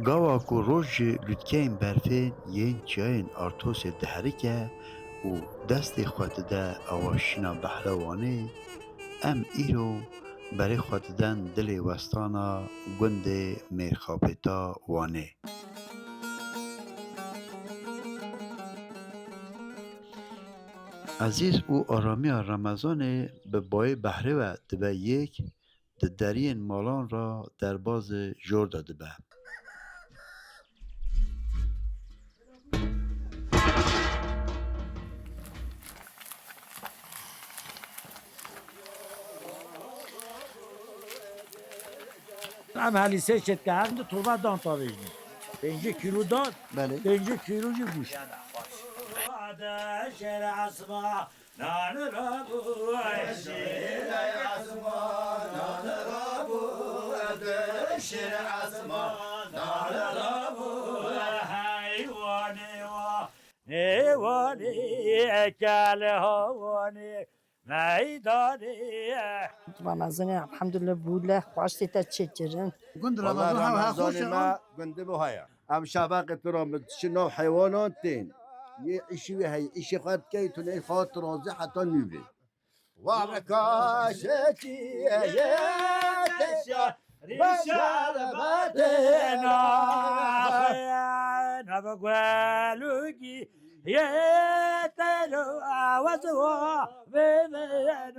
گاوا کو روژ لوتکین برفین ین چیاین آرتوس دهریکه و دست خود ده آواشینا بحلوانه ام ایرو برای خود دن دل وستانا گند میرخابتا وانه. عزیز او آرامی رمضان به بای بهره و دبه یک درین مالان را در باز جور داده به. هم هلیسه شد که هم تربه دان تاویجنی 5 کیلو دان بله. 5 کیلو جو گوشت شیر اسما نان را بو شیر اسما نان را بو شیر اسما نان را بو حیوانی و نیوانی کله هوانی میدانی رمضان الحمدلله بوله خواستی تا چیچرین گند والله رمضان ها خوش رمضان ما قندي بو هيا ام شبق ترى شنو حيوانات تين يشي هي اشي قد كيتو لي خاطر راضي حتى نيبي وعكاشتي يا شربتنا خيانا بقوالوكي يتلو عوزوا بمنا